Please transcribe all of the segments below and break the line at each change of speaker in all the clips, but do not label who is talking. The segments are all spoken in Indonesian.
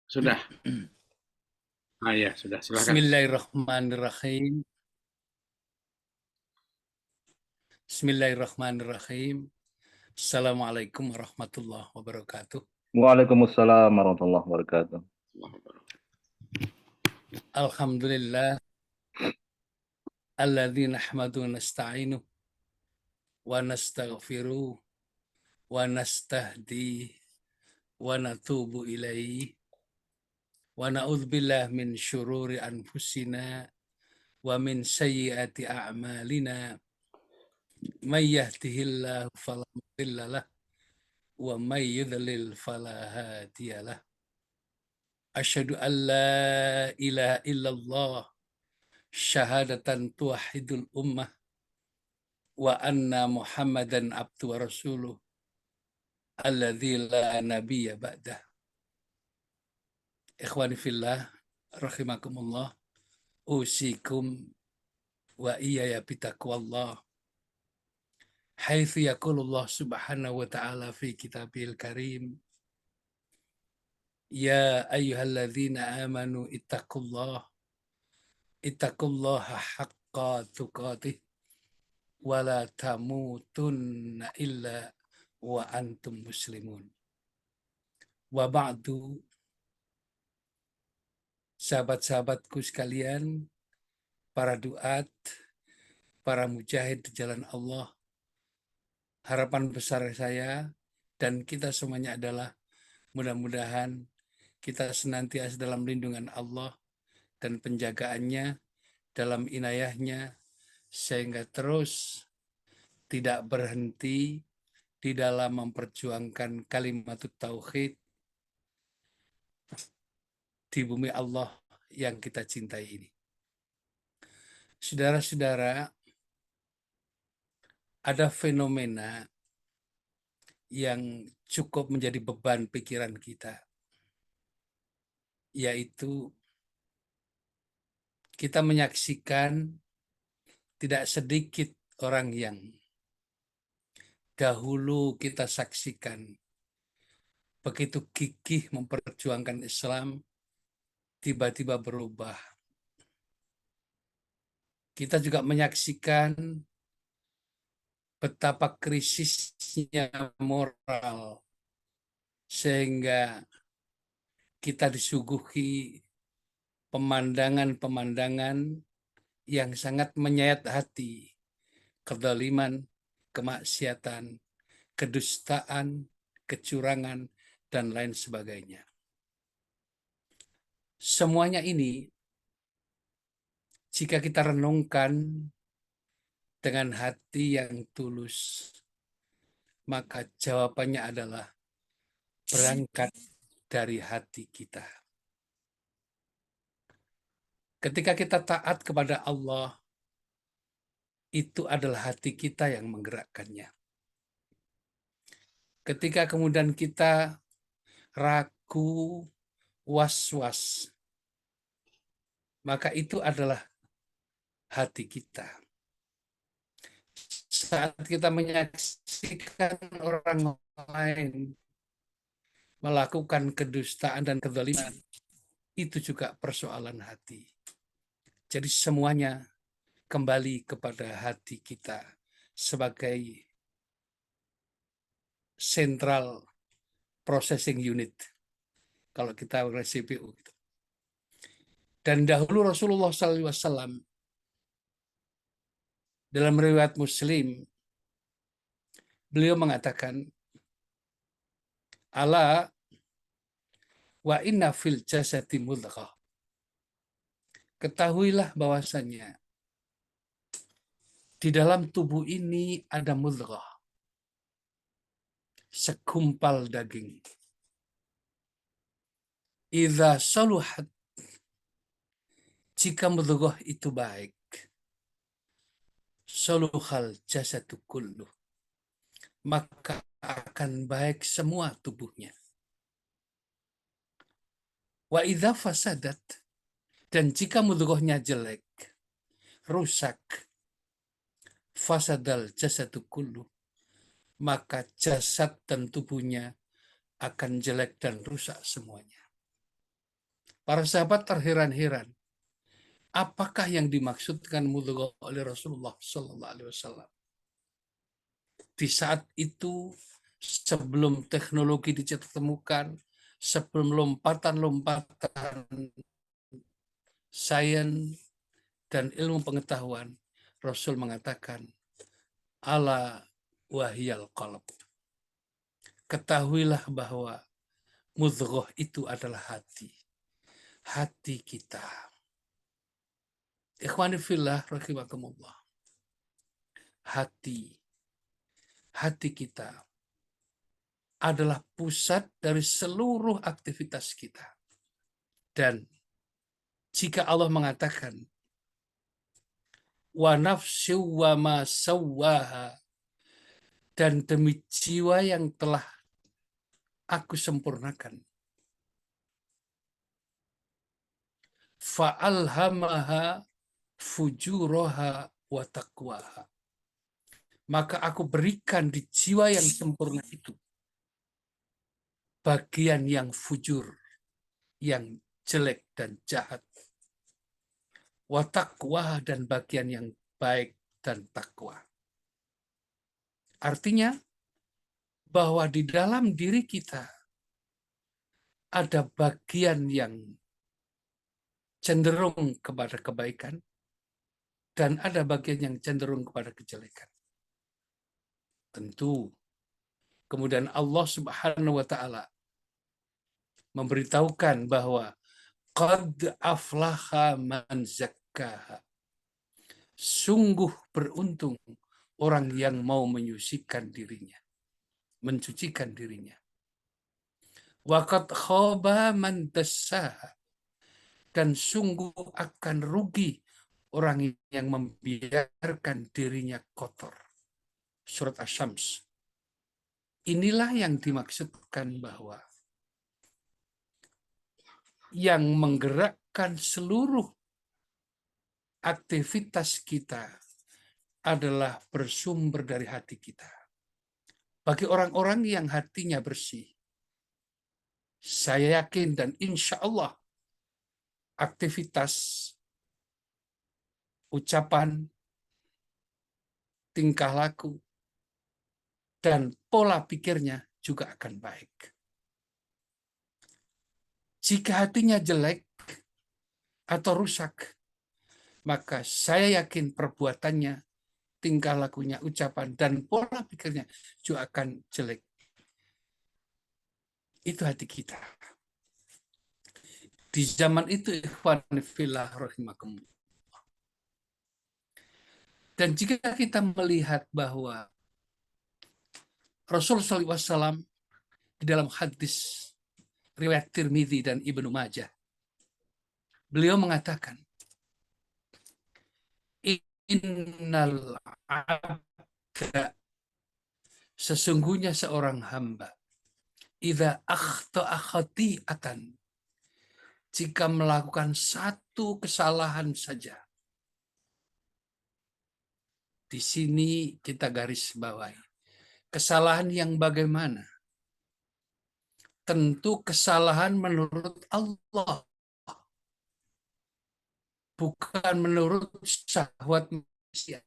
Sudah. Ah ya, sudah. Silakan.
Bismillahirrahmanirrahim. Bismillahirrahmanirrahim. Assalamualaikum warahmatullahi wabarakatuh.
Waalaikumsalam warahmatullahi wabarakatuh.
Alhamdulillah. Alladzi nahmadu nasta'inu wa nastaghfiru wa nastahdi wa natubu ilaihi wa na'udzubillah min syururi anfusina wa min sayyiati a'malina. May yahdihillahu fala mudilla lah wa may yudlil fala hadiyalah. Asyhadu an la ilaha illallah syahadatan tuwahhidul ummah wa anna Muhammadan abdu wa rasuluh alladzi la nabiyya ba'dah. Ikhwani fillah rahimakumullah, usikum wa iyaya bitaqwallah haitsu yaqulullah subhanahu wa ta'ala fi kitabil karim, ya ayyuhalladzina amanu ittaqullaha haqqa tuqatih wala tamutunna illa wa antum muslimun. Wa ba'du, sahabat-sahabatku sekalian, para duat, para mujahid di jalan Allah, harapan besar saya dan kita semuanya adalah mudah-mudahan kita senantiasa dalam lindungan Allah dan penjagaannya, dalam inayahnya, sehingga terus tidak berhenti di dalam memperjuangkan kalimat tauhid di bumi Allah yang kita cintai ini. Saudara-saudara, ada fenomena yang cukup menjadi beban pikiran kita, yaitu kita menyaksikan tidak sedikit orang yang dahulu kita saksikan begitu gigih memperjuangkan Islam, tiba-tiba berubah. Kita juga menyaksikan betapa krisisnya moral, sehingga kita disuguhi pemandangan-pemandangan yang sangat menyayat hati, kezaliman, kemaksiatan, kedustaan, kecurangan, dan lain sebagainya. Semuanya ini, jika kita renungkan dengan hati yang tulus, maka jawabannya adalah berangkat dari hati kita. Ketika kita taat kepada Allah, itu adalah hati kita yang menggerakkannya. Ketika kemudian kita ragu, was-was, maka itu adalah hati kita. Saat kita menyaksikan orang lain melakukan kedustaan dan kezaliman, itu juga persoalan hati. Jadi semuanya kembali kepada hati kita sebagai central processing unit, kalau kita CPU. Dan dahulu Rasulullah SAW dalam riwayat Muslim, beliau mengatakan, ala wa inna fil jasadi mudghah. Ketahuilah bahwasannya di dalam tubuh ini ada mudghah, segumpal daging. Idza saluhat, jika mudghah itu baik, saluhal jasadu kullu, maka akan baik semua tubuhnya. Wa idza fasadat, dan jika mudghahnya jelek, rusak, fasadal jasadu kullu, maka jasad dan tubuhnya akan jelek dan rusak semuanya. Para sahabat terheran-heran, apakah yang dimaksudkan mudghah oleh Rasulullah Sallallahu Alaihi Wasallam? Di saat itu, sebelum teknologi ditemukan, sebelum lompatan-lompatan sains dan ilmu pengetahuan, Rasul mengatakan, ala wahyal qalb. Ketahuilah bahwa mudghah itu adalah hati. Hati kita. Ikhwani fillah rahimakumullah. Hati kita adalah pusat dari seluruh aktivitas kita. Dan jika Allah mengatakan wa nafsi wa ma sawwaha, dan demi jiwa yang telah aku sempurnakan, fa'alhamaha fujuraha wa taqwaha, maka aku berikan di jiwa yang sempurna itu bagian yang fujur, yang jelek dan jahat, wa taqwaha, dan bagian yang baik dan takwa. Artinya bahwa di dalam diri kita ada bagian yang cenderung kepada kebaikan dan ada bagian yang cenderung kepada kejelekan. Tentu kemudian Allah Subhanahu wa taala memberitahukan bahwa qad aflaha man zakkaha. Sungguh beruntung orang yang mau menyucikan dirinya, mencucikan dirinya. Wa qad khaba man dassaha. Dan sungguh akan rugi orang yang membiarkan dirinya kotor. Surat Asy-Syams. Inilah yang dimaksudkan bahwa yang menggerakkan seluruh aktivitas kita adalah bersumber dari hati kita. Bagi orang-orang yang hatinya bersih, saya yakin dan insya Allah aktivitas, ucapan, tingkah laku, dan pola pikirnya juga akan baik. Jika hatinya jelek atau rusak, maka saya yakin perbuatannya, tingkah lakunya, ucapan, dan pola pikirnya juga akan jelek. Itu hati kita. Di zaman itu, ikhwan fillah rahimakumullah. Dan jika kita melihat bahwa Rasulullah SAW di dalam hadis riwayat Tirmidzi dan Ibnu Majah, beliau mengatakan, innal abda, sesungguhnya seorang hamba, idza akhta'a khati'atan, jika melakukan satu kesalahan saja. Di sini kita garis bawahi. Kesalahan yang bagaimana? Tentu kesalahan menurut Allah. Bukan menurut syahwat manusia.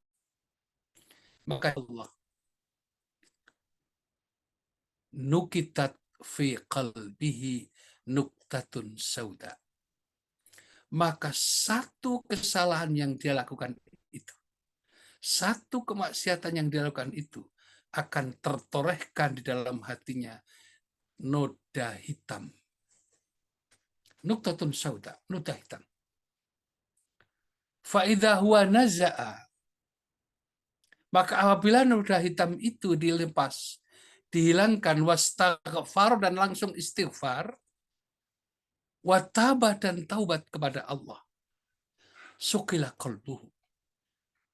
Maka Allah nukitat fi qalbihi nuktatun sauda. Maka satu kesalahan yang dia lakukan itu, satu kemaksiatan yang dia lakukan itu akan tertorehkan di dalam hatinya noda hitam. Nuktatun sauda, noda hitam. Fa'idha huwa naza'a, maka apabila noda hitam itu dilepas, dihilangkan, wastaghfar, dan langsung istighfar, wataba, dan taubat kepada Allah, sukilah qalbuhu,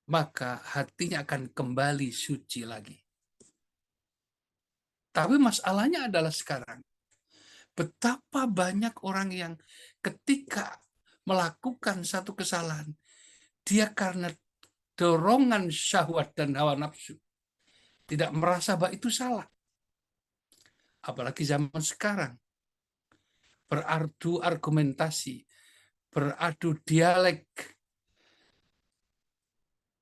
maka hatinya akan kembali suci lagi. Tapi masalahnya adalah sekarang, betapa banyak orang yang ketika melakukan satu kesalahan, dia karena dorongan syahwat dan hawa nafsu, tidak merasa bahwa itu salah. Apalagi zaman sekarang, beradu argumentasi, beradu dialek,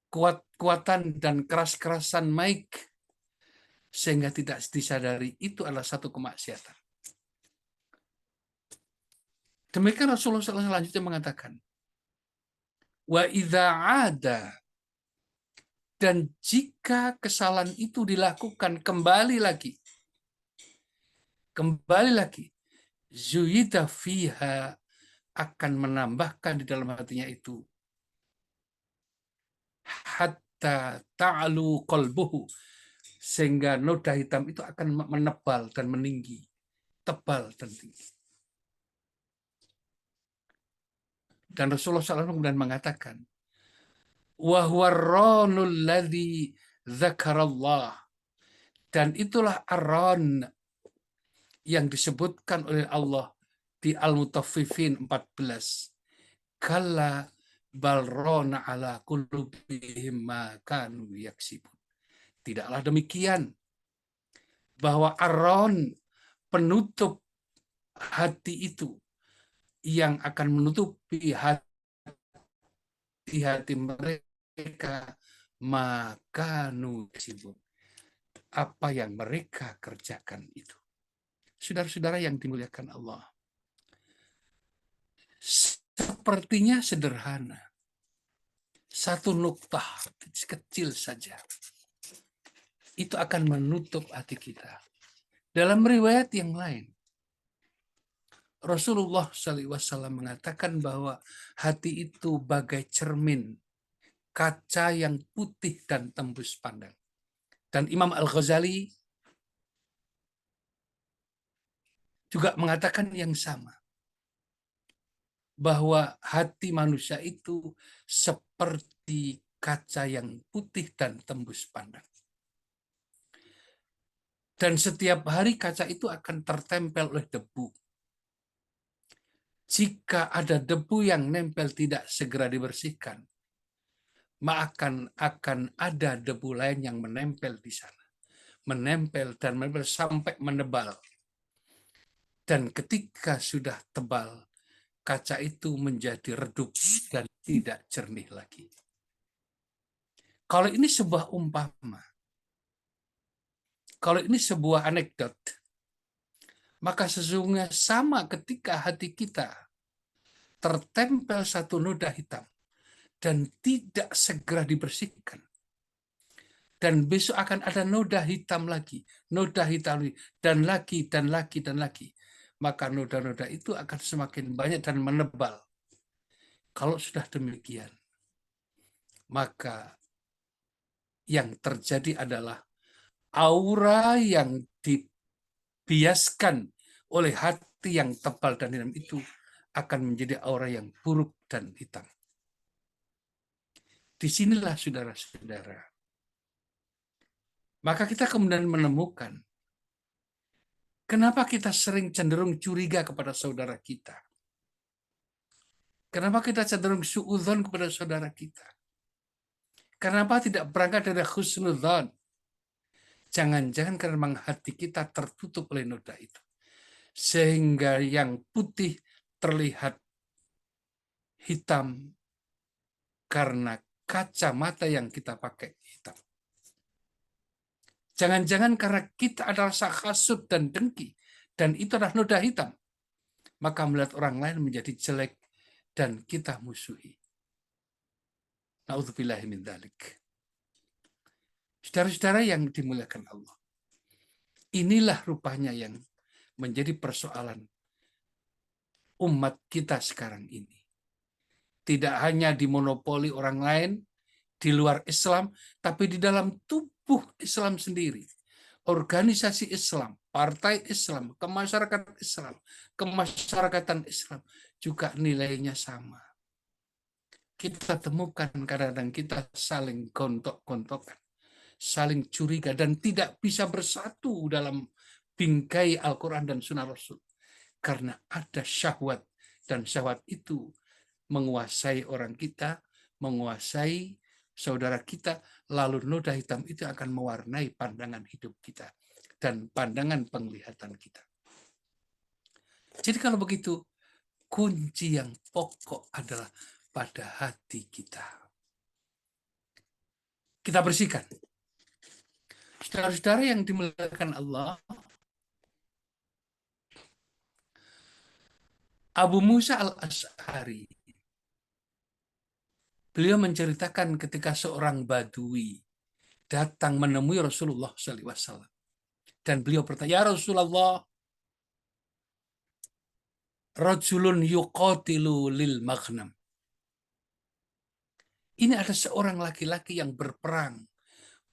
kuat-kuatan dan keras-kerasan mic, sehingga tidak disadari itu adalah satu kemaksiatan. Demikian Rasulullah SAW selanjutnya mengatakan, wa idza ada, dan jika kesalahan itu dilakukan kembali lagi, zuyida fiha, akan menambahkan di dalam hatinya itu, hatta ta'lu qalbuhu, sehingga noda hitam itu akan menebal dan meninggi, tebal dan tinggi. Dan Rasulullah SAW kemudian mengatakan, wa huwa ar-ranul ladzi dzakarallah, dan itulah ar-ran yang disebutkan oleh Allah di Al-Mutaffifin 14. Kalla bal rana ala qulubihim ma kanu yaksibun. Tidaklah demikian, bahwa ar-ran, penutup hati itu, yang akan menutupi hati mereka, maka yaksibun, apa yang mereka kerjakan itu. Saudara-saudara yang dimuliakan Allah, sepertinya sederhana, satu nuktah kecil saja, itu akan menutup hati kita. Dalam riwayat yang lain, Rasulullah SAW mengatakan bahwa hati itu bagai cermin, kaca yang putih dan tembus pandang. Dan Imam Al-Ghazali juga mengatakan yang sama, bahwa hati manusia itu seperti kaca yang putih dan tembus pandang. Dan setiap hari kaca itu akan tertempel oleh debu. Jika ada debu yang nempel tidak segera dibersihkan, maka akan ada debu lain yang menempel di sana. Menempel dan menempel sampai menebal. Dan ketika sudah tebal, kaca itu menjadi redup dan tidak jernih lagi. Kalau ini sebuah umpama, kalau ini sebuah anekdot, maka sesungguhnya sama ketika hati kita tertempel satu noda hitam dan tidak segera dibersihkan. Dan besok akan ada noda hitam lagi, noda hitam lagi, dan lagi, dan lagi, dan lagi. Maka noda-noda itu akan semakin banyak dan menebal. Kalau sudah demikian, maka yang terjadi adalah aura yang dibiaskan oleh hati yang tebal dan hitam itu akan menjadi aura yang buruk dan hitam. Disinilah saudara-saudara, maka kita kemudian menemukan kenapa kita sering cenderung curiga kepada saudara kita. Kenapa kita cenderung suudzon kepada saudara kita. Kenapa tidak berangkat dari husnudzon. Jangan-jangan karena memang hati kita tertutup oleh noda itu. Sehingga yang putih terlihat hitam karena kacamata yang kita pakai hitam. Jangan-jangan karena kita adalah rasa hasud dan dengki, dan itu adalah noda hitam, maka melihat orang lain menjadi jelek dan kita musuhi. Na'udzubillahi min dzalik. Saudara-saudara yang dimuliakan Allah, inilah rupanya yang menjadi persoalan umat kita sekarang ini. Tidak hanya dimonopoli orang lain di luar Islam, tapi di dalam tubuh Islam sendiri. Organisasi Islam, partai Islam, kemasyarakatan Islam juga nilainya sama. Kita temukan kadang-kadang kita saling gontok-gontokan, saling curiga, dan tidak bisa bersatu dalam bingkai Al-Quran dan Sunnah Rasul. Karena ada syahwat, dan syahwat itu menguasai orang kita, menguasai saudara kita, lalu noda hitam itu akan mewarnai pandangan hidup kita dan pandangan penglihatan kita. Jadi kalau begitu, kunci yang pokok adalah pada hati kita. Kita bersihkan. Saudara-saudara yang dimuliakan Allah, Abu Musa al-Ash'ari, beliau menceritakan ketika seorang Badui datang menemui Rasulullah SAW. Dan beliau bertanya, "Ya Rasulullah, rajulun yuqatilu lil maghnam." Ini ada seorang laki-laki yang berperang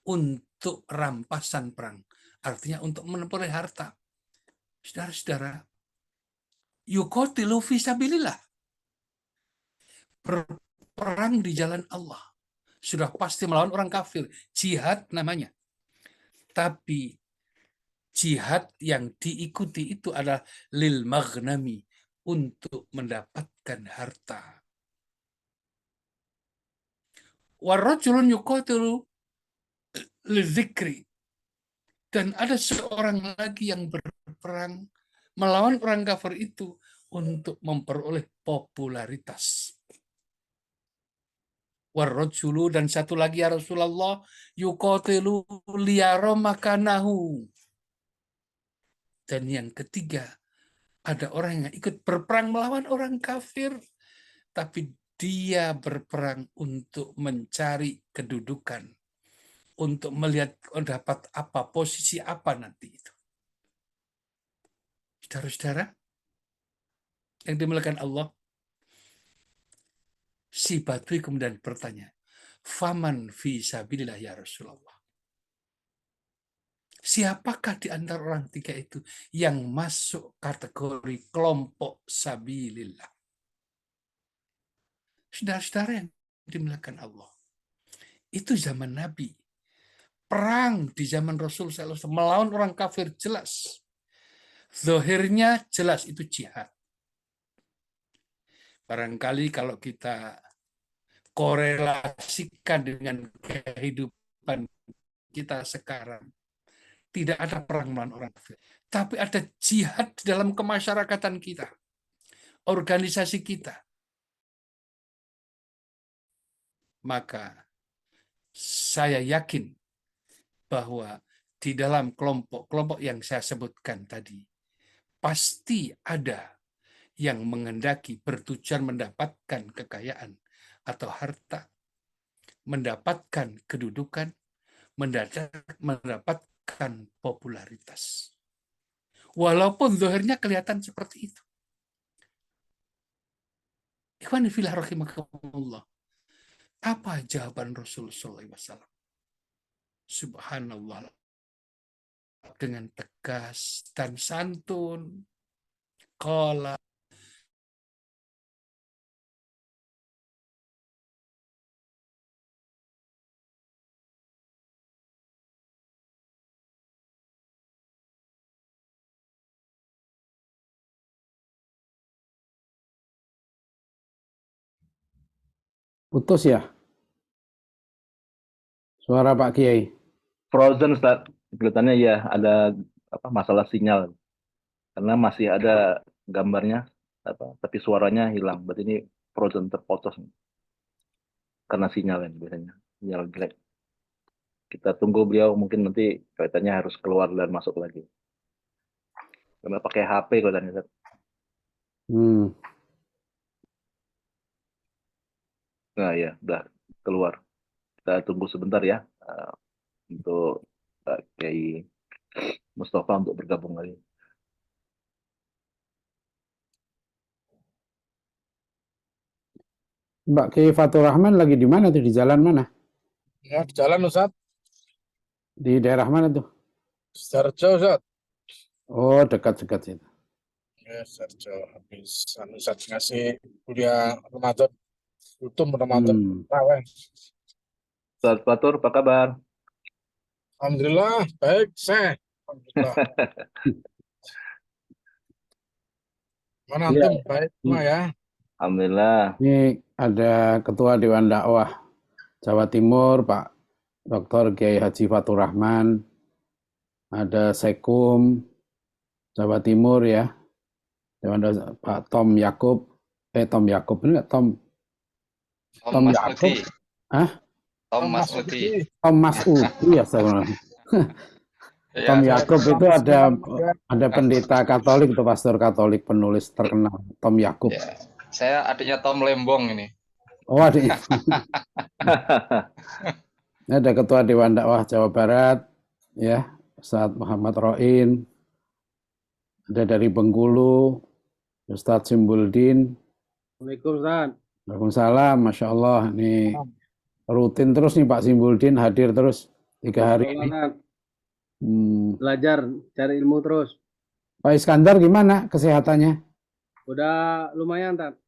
untuk rampasan perang. Artinya untuk memperoleh harta. Saudara-saudara, yuqatilu fisabilillah. Berperang di jalan Allah. Sudah pasti melawan orang kafir. Jihad namanya. Tapi jihad yang diikuti itu adalah lil maghnami, untuk mendapatkan harta. Warrajulun yuqatilu lidzikri. Dan ada seorang lagi yang berperang melawan orang kafir itu untuk memperoleh popularitas. Warrajulu, dan satu lagi ya Rasulullah, yuqatilu liyara makanahu. Dan yang ketiga, ada orang yang ikut berperang melawan orang kafir, tapi dia berperang untuk mencari kedudukan, untuk melihat dapat apa, posisi apa nanti itu. Saudara-saudara yang dimuliakan Allah, si Badui kemudian bertanya, "Faman fi sabilillah ya Rasulullah?" Siapakah di antara orang tiga itu yang masuk kategori kelompok sabilillah? Saudara-saudara yang dimuliakan Allah, itu zaman Nabi. Perang di zaman Rasul SAW melawan orang kafir jelas. Zahirnya jelas itu jihad. Barangkali kalau kita korelasikan dengan kehidupan kita sekarang, tidak ada perang melawan orang kafir. Tapi ada jihad dalam kemasyarakatan kita, organisasi kita. Maka saya yakin bahwa di dalam kelompok-kelompok yang saya sebutkan tadi, pasti ada yang menghendaki bertujuan mendapatkan kekayaan atau harta, mendapatkan kedudukan, mendapatkan popularitas. Walaupun zahirnya kelihatan seperti itu. Ikhwani fillah rahimakumullah. Apa jawaban Rasulullah SAW? Subhanallah. Dengan tegas dan santun. Qala,
Putus ya suara Pak Kiai.
Frozen, Ustaz. Kelihatannya ya ada masalah sinyal. Karena masih ada gambarnya, tapi suaranya hilang. Berarti ini frozen, terputus. Karena sinyal yang biasanya. Sinyal jelek. Kita tunggu beliau, mungkin nanti kelihatannya harus keluar dan masuk lagi. Karena pakai HP kelihatannya, Ustaz. Nah ya, udah keluar. Kita tunggu sebentar ya. Untuk Pak Kiai Mustafa untuk bergabung lagi.
Mbak Kiai Fatur Rahman lagi di mana tuh? Di jalan mana?
Ya, di jalan Ustaz.
Di daerah mana tuh?
Sarjo Ustaz.
Oh, dekat-dekat situ.
Ya, Sarjo. Habis Ustaz ngasih kuliah Ramadan. Utum Ramadan. Raweh.
Ustaz Fatur, apa kabar?
Alhamdulillah, baik, saya. Alhamdulillah. Mana
Iya.
antum? Baik semua ya.
Alhamdulillah.
Ini ada Ketua Dewan Dakwah Jawa Timur, Pak Dr. Kiai Haji Fatur Rahman. Ada Sekum Jawa Timur ya. Dewanda Pak Tom Yakub, Tom Yakub ini nggak Tom
Tom
Yakub,
Masudi.
Hah?
Tom Masudi.
Tom Masudi ya sebenarnya.
Ya,
Tom Yakub itu
ya.
ada pendeta Katolik atau pastor Katolik penulis terkenal, Tom Yakub.
ya. Saya adiknya Tom Lembong ini.
Oh, adiknya. Ini ada Ketua Dewan Dakwah Jawa Barat, ya, Ustadz Muhammad Roin. Ada dari Bengkulu, Ustadz Simbuldin.
Assalamualaikum, Ustaz.
Waalaikumsalam, Masya Allah. Ini rutin terus nih Pak Simbuldin hadir terus 3 hari ini.
Belajar, cari ilmu terus.
Pak Iskandar gimana kesehatannya?
Udah lumayan, Tat.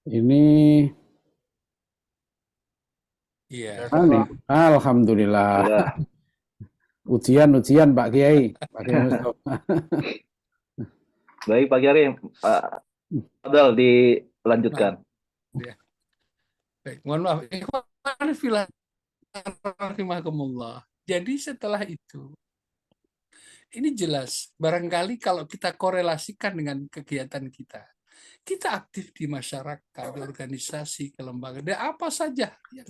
Ini
Iya.
Alhamdulillah.
Ya.
Ujian Pak Kiai. Pak Kiai Mustafa.
Baik Pak Kiai, Pak Fadal dilanjutkan.
Baik, mohon maaf. Ikhwan fillah rahimakumullah. Jadi setelah itu, ini jelas, barangkali kalau kita korelasikan dengan kegiatan kita aktif di masyarakat, di organisasi, kelembagaan, dan apa saja yang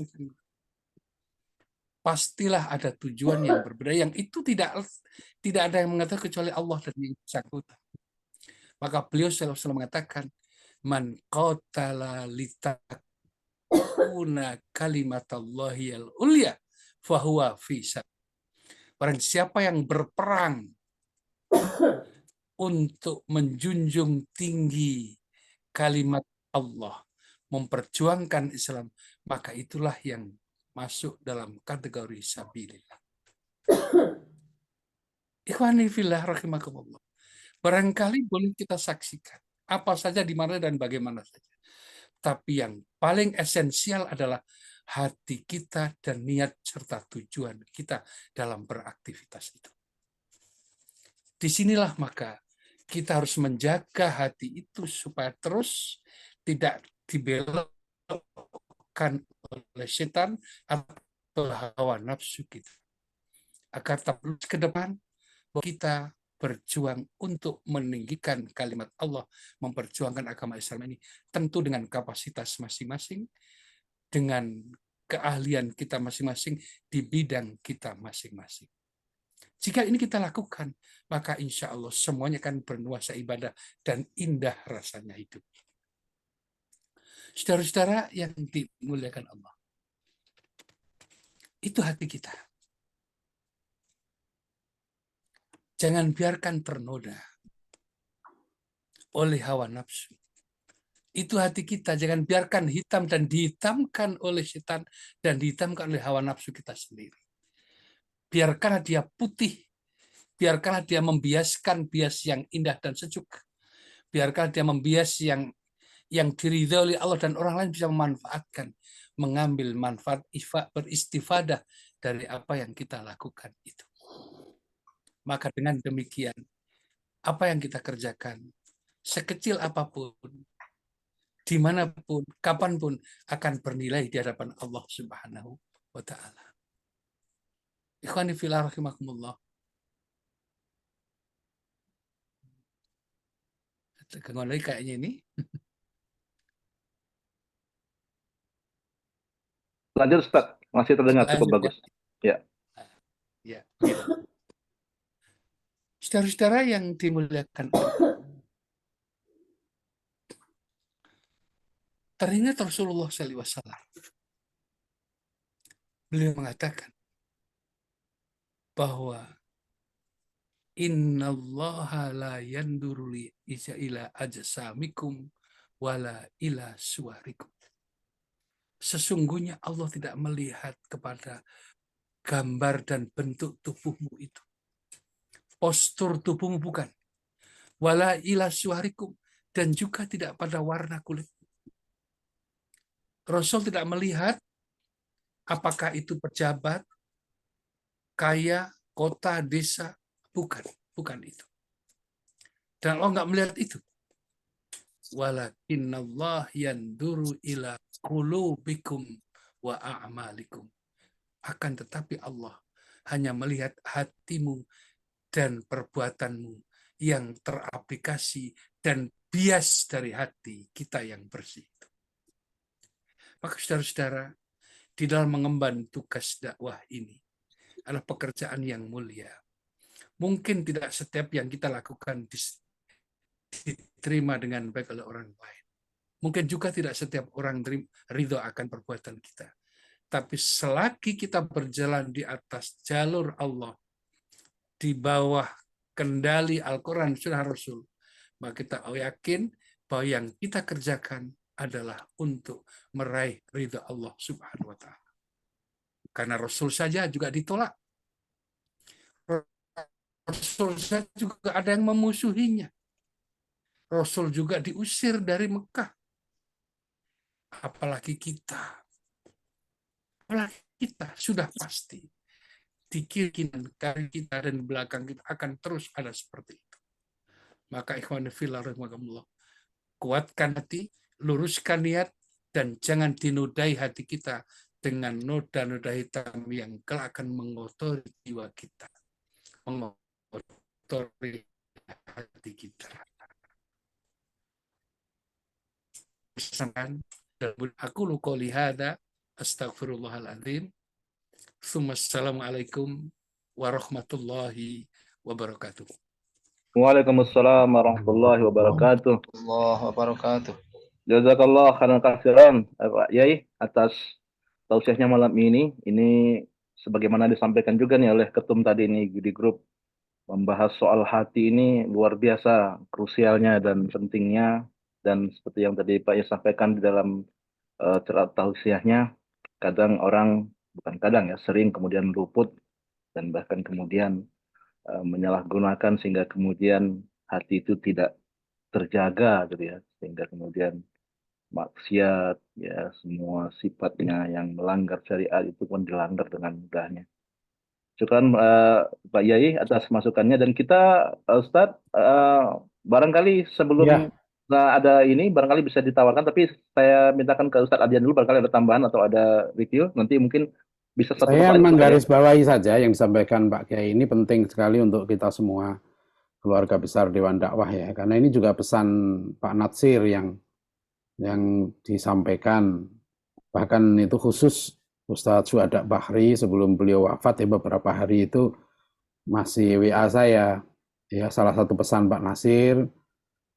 pastilah ada tujuan yang berbeda, yang itu tidak ada yang mengatakan kecuali Allah dan yang bersangkutan. Maka beliau selalu mengatakan, man qatala litakuna kalimatallahi al-ulya fahuwa fi sabil. Barang siapa yang berperang untuk menjunjung tinggi kalimat Allah, memperjuangkan Islam, maka itulah yang masuk dalam kategori sabilillah. Ikhwani fillah rahimakumullah. Barangkali boleh kita saksikan apa saja, di mana dan bagaimana saja. Tapi yang paling esensial adalah hati kita dan niat serta tujuan kita dalam beraktivitas itu. Disinilah maka kita harus menjaga hati itu supaya terus tidak dibelokkan oleh setan atau hawa nafsu kita. Agar terus ke depan kita berjuang untuk meninggikan kalimat Allah, memperjuangkan agama Islam ini, tentu dengan kapasitas masing-masing, dengan keahlian kita masing-masing di bidang kita masing-masing. Jika ini kita lakukan, maka insya Allah semuanya akan bernuansa ibadah dan indah rasanya hidup. Saudara-saudara yang dimuliakan Allah, itu hati kita. Jangan biarkan ternoda oleh hawa nafsu. Itu hati kita, jangan biarkan hitam dan dihitamkan oleh setan dan dihitamkan oleh hawa nafsu kita sendiri. Biarkanlah dia putih, biarkanlah dia membiaskan bias yang indah dan sejuk. Biarkanlah dia membias yang diridhai oleh Allah dan orang lain bisa memanfaatkan, mengambil manfaat, beristifadah dari apa yang kita lakukan itu. Maka dengan demikian, apa yang kita kerjakan, sekecil apapun, dimanapun, kapanpun, akan bernilai di hadapan Allah Subhanahu wa Ta'ala. Ikhwani fillah rahimakumullah. Gangguan lagi kayaknya ini.
Lanjut Ustaz, masih terdengar cukup bagus. Ya.
Ya. Saudara-saudara yang dimuliakan Allah, teringat Rasulullah SAW. Beliau mengatakan bahwa innallaha la yanduru ila ajsamikum wala ila suwarikum. Sesungguhnya Allah tidak melihat kepada gambar dan bentuk tubuhmu itu. Postur tubuhmu bukan. Wala ila suwarikum, dan juga tidak pada warna kulit. Rasul tidak melihat apakah itu pejabat, kaya, kota, desa, bukan itu. Dan Allah nggak melihat itu. Walakinnallah yanduru ila qulubikum wa a'malikum. Akan tetapi Allah hanya melihat hatimu dan perbuatanmu yang teraplikasi dan bias dari hati kita yang bersih. Maka saudara-saudara, di dalam mengemban tugas dakwah ini adalah pekerjaan yang mulia. Mungkin tidak setiap yang kita lakukan diterima dengan baik oleh orang lain. Mungkin juga tidak setiap orang ridho akan perbuatan kita. Tapi selagi kita berjalan di atas jalur Allah, di bawah kendali Al-Quran Sunnah Rasul, maka kita yakin bahwa yang kita kerjakan adalah untuk meraih ridha Allah Subhanahu wa Ta'ala. Karena Rasul saja juga ditolak. Rasul saja juga ada yang memusuhinya. Rasul juga diusir dari Mekah. Apalagi kita. Apalagi kita sudah pasti di kiri kanan kita dan belakang kita akan terus ada seperti itu. Maka ikhwan fillah rahimakumullah, kuatkan hati, luruskan niat, dan jangan dinodai hati kita dengan noda-noda hitam yang kelak akan mengotori jiwa kita, mengotori hati kita. Aku qouli hadza astaghfirullahaladzim. Assalamualaikum warahmatullahi wabarakatuh.
Waalaikumsalam warahmatullahi wabarakatuh.
Allah wabarakatuh.
Jazakallah khairan katsiran Pak Yai atas tausiahnya malam ini. Ini sebagaimana disampaikan juga nih oleh ketum tadi ini di grup, membahas soal hati ini luar biasa krusialnya dan pentingnya, dan seperti yang tadi Pak Yai sampaikan di dalam cerita tausiahnya, kadang orang, bukan kadang ya, sering kemudian luput dan bahkan kemudian menyalahgunakan sehingga kemudian hati itu tidak terjaga gitu ya, sehingga kemudian maksiat ya, semua sifatnya yang melanggar syariat itu pun dilanggar dengan mudahnya. Syukran Pak Yai atas masukannya, dan kita Ustadz barangkali sebelum ada ini barangkali bisa ditawarkan, tapi saya mintakan ke Ustadz Adian dulu, barangkali ada tambahan atau ada review, nanti mungkin bisa satu
Saya
tempat
menggarisbawahi saja yang disampaikan Pak Kiai ini penting sekali untuk kita semua keluarga besar Dewan Dakwah ya, karena ini juga pesan Pak Natsir yang disampaikan, bahkan itu khusus Ustadz Syuhada Bahri sebelum beliau wafat ya, beberapa hari itu masih WA saya ya, salah satu pesan Pak Nasir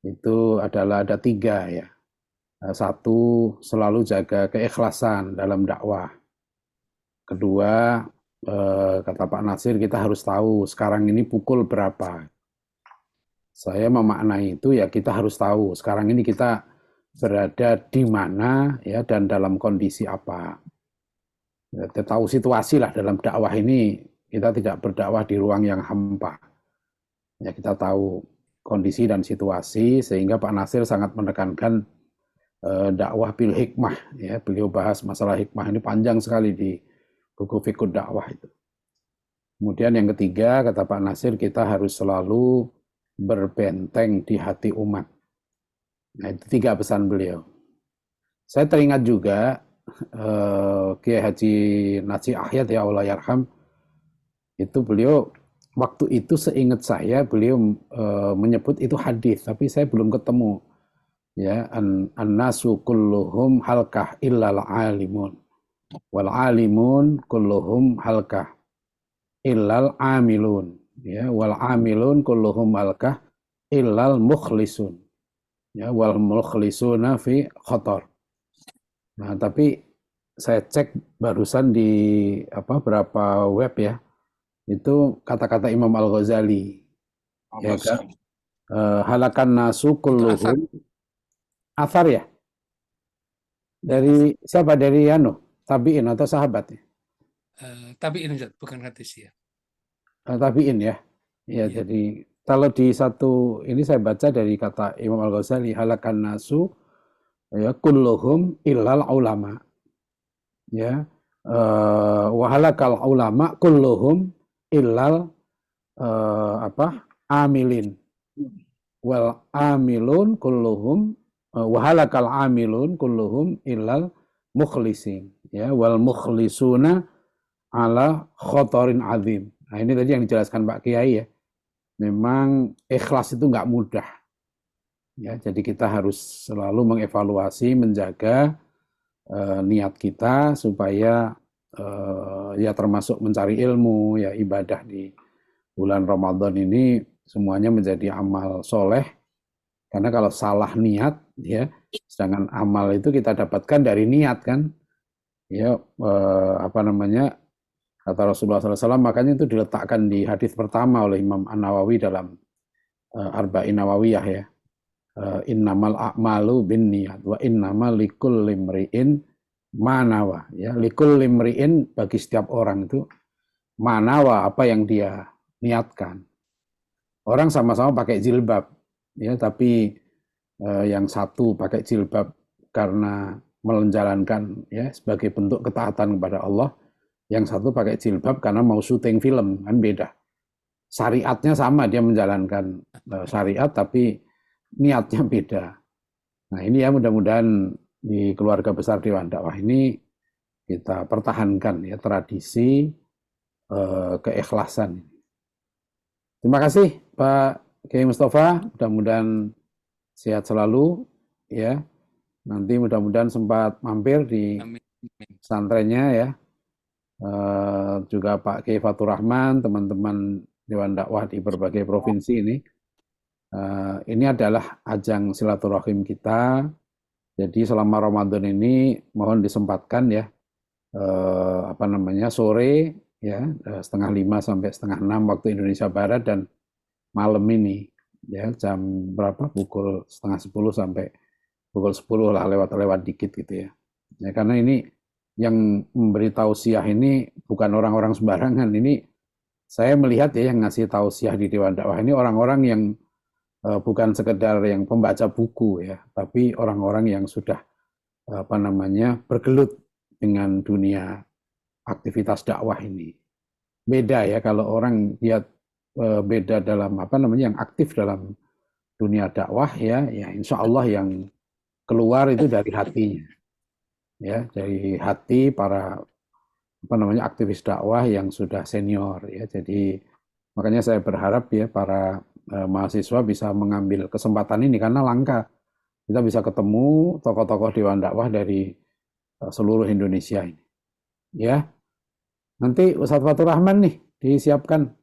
itu adalah ada 3 ya. 1, selalu jaga keikhlasan dalam dakwah. Kedua, kata Pak Nasir, kita harus tahu sekarang ini pukul berapa. Saya memaknai itu ya, kita harus tahu sekarang ini kita berada di mana ya, dan dalam kondisi apa. Ya, kita tahu situasi lah dalam dakwah ini, kita tidak berdakwah di ruang yang hampa. Ya, kita tahu kondisi dan situasi, sehingga Pak Nasir sangat menekankan dakwah bil hikmah ya. Beliau bahas masalah hikmah ini panjang sekali di buku Fiqhud Dakwah itu. Kemudian yang ketiga, kata Pak Nasir, kita harus selalu berbenteng di hati umat. Nah, itu 3 pesan beliau. Saya teringat juga Kiai Haji Najih Ahyad ya Allah yarham, itu beliau waktu itu seingat saya beliau menyebut itu hadis, tapi saya belum ketemu ya, an-nasu kulluhum halkah illal alimun wal alimun kulluhum halkah illal amilun ya, wal amilun kulluhum halkah illal mukhlisun ya, wal mukhlisuna fi khatar. Nah, tapi saya cek barusan di berapa web ya, itu kata-kata Imam Al-Ghazali ya kan, halakan nasu kulluhum, athar ya, dari siapa, dari tabi'in atau sahabat ya?
Tabi'in, bukan hadis ya.
Tabi'in ya. Ya, jadi kalau di satu ini saya baca dari kata Imam Al-Ghazali, halakan nasu ya kulluhum illal ulama. Ya. Wa halakal ulama kulluhum illal amilin. Wal amilun kulluhum wa halakal amilun kulluhum illal mukhlisin ya, wal mukhlisuna ala khotorin azim. Nah, ini tadi yang dijelaskan Pak Kiai ya. Memang ikhlas itu nggak mudah. Ya, jadi kita harus selalu mengevaluasi, menjaga niat kita supaya ya termasuk mencari ilmu, ya ibadah di bulan Ramadan ini semuanya menjadi amal soleh. Karena kalau salah niat, ya, sedangkan amal itu kita dapatkan dari niat kan, ya apa namanya, kata Rasulullah SAW, makanya itu diletakkan di hadis pertama oleh Imam An-Nawawi dalam Arba'in Nawawiyah ya. Innamal a'malu bin niat wa innamal likulli imri'in manawa ya, likulli imri'in bagi setiap orang itu manawa apa yang dia niatkan. Orang sama-sama pakai jilbab ya, tapi yang satu pakai jilbab karena menjalankan ya sebagai bentuk ketaatan kepada Allah, yang satu pakai jilbab karena mau syuting film, kan beda. Syariatnya sama, dia menjalankan syariat tapi niatnya beda. Nah ini ya mudah-mudahan di keluarga besar Dewan Dakwah ini kita pertahankan ya tradisi keikhlasan. Terima kasih Pak Kiai Mustafa, mudah-mudahan sehat selalu ya. Nanti mudah-mudahan sempat mampir di pesantrennya ya. Juga Pak Kiai Fatur Rahman, teman-teman Dewan Dakwah di berbagai provinsi ini. Ini adalah ajang silaturahim kita. Jadi selama Ramadan ini mohon disempatkan ya, apa namanya, sore ya, 4:30 sampai 5:30 waktu Indonesia Barat, dan malam ini ya jam berapa, pukul 9:30 sampai pukul 10 lah, lewat dikit gitu ya. Ya karena ini yang memberi tausiah ini bukan orang-orang sembarangan. Ini saya melihat ya, yang ngasih tausiah di Dewan Dakwah ini orang-orang yang bukan sekedar yang pembaca buku ya, tapi orang-orang yang sudah apa namanya bergelut dengan dunia aktivitas dakwah ini. Beda ya kalau orang dia beda dalam apa namanya, yang aktif dalam dunia dakwah ya, ya insya Allah yang keluar itu dari hatinya, ya dari hati para apa namanya aktivis dakwah yang sudah senior ya. Jadi makanya saya berharap ya para mahasiswa bisa mengambil kesempatan ini karena langka. Kita bisa ketemu tokoh-tokoh Dewan Dakwah dari seluruh Indonesia ini. Ya, nanti Ustadz Fatur Rahman nih disiapkan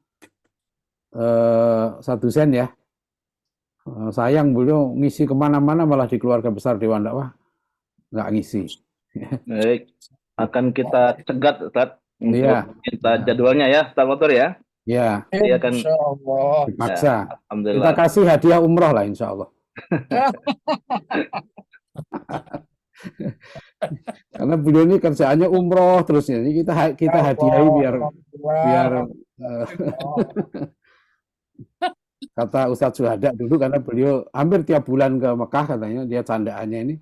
1 sen ya. Sayang beliau ngisi kemana-mana malah di keluarga besar Dewan Dakwah nggak ngisi.
Baik, akan kita cegat Ustaz untuk
Iya.
minta jadwalnya ya, Ustaz Fatur ya.
Ya,
Dia akan
Insya Allah.
dipaksa.
ya,
Kita
alhamdulillah.
kasih hadiah umroh lah insya Allah. Karena beliau ini kerjaannya umroh terus ya. Jadi kita hadiahi biar kata Ustadz Suhada dulu, karena beliau hampir tiap bulan ke Mekah katanya, dia candaannya ini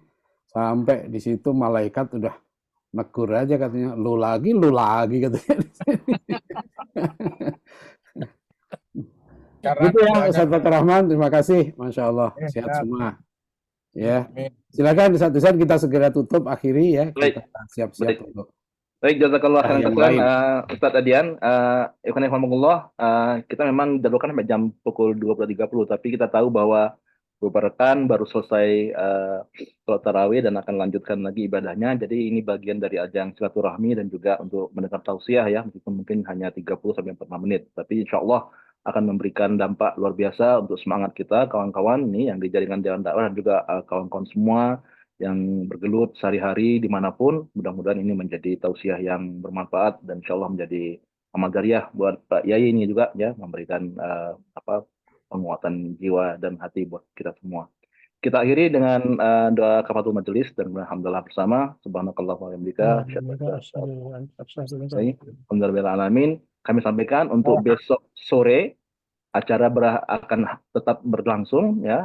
sampai di situ malaikat udah negur aja katanya, lu lagi katanya. Gitu ya Ustadz Fatur Rahman, terima kasih, Masya Allah, sehat semua. Ya, silakan Ustadz Ustadz, kita segera tutup, akhiri ya, kita siap-siap untuk
Baik, jazakallah khairan
yang
kasiran,
lain.
Ustadz Adian. Kita memang jadwalkan sampai jam pukul 20.30, tapi kita tahu bahwa beberapa rekan baru selesai sholat tarawih dan akan lanjutkan lagi ibadahnya. Jadi ini bagian dari ajang silaturahmi dan juga untuk mendengar tausiah ya, meskipun mungkin hanya 30 sampai 45 menit. Tapi insya Allah akan memberikan dampak luar biasa untuk semangat kita, kawan-kawan nih yang di jaringan Dewan Dakwah dan juga kawan-kawan semua yang bergelut sehari-hari dimanapun. Mudah-mudahan ini menjadi tausiah yang bermanfaat dan insya Allah menjadi amal jariah buat Pak Yai ini juga ya, memberikan penguatan jiwa dan hati buat kita semua. Kita akhiri dengan doa kafatul majelis dan alhamdulillah bersama. Subhanakallah wa bihamdika. Alhamdulillahirrahmanirrahim. Kami sampaikan untuk besok sore acara akan tetap berlangsung ya,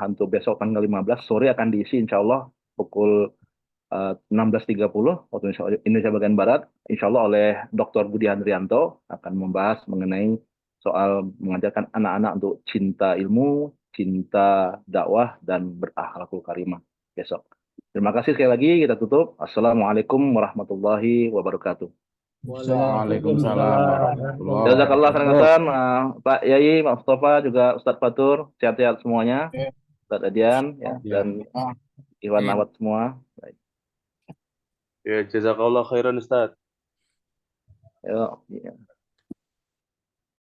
untuk besok tanggal 15 sore akan diisi insya Allah pukul 16.30 waktu Indonesia bagian Barat, insya Allah oleh Dr. Budi Handrianto akan membahas mengenai soal mengajarkan anak-anak untuk cinta ilmu, cinta dakwah, dan berakhlakul karimah besok. Terima kasih sekali lagi, kita tutup. Assalamualaikum warahmatullahi wabarakatuh.
Waalaikumsalam warahmatullahi
Jazakallah
wabarakatuh.
khairan, Pak Yai, Pak Mustafa, juga Ustadz Fatur, sehat-sehat semuanya.
Ya.
Ustadz Adian, ya,
Ya.
dan Iwan Ahmad semua. Baik.
Ya, jazakallah khairan Ustaz.
Yuk, ya.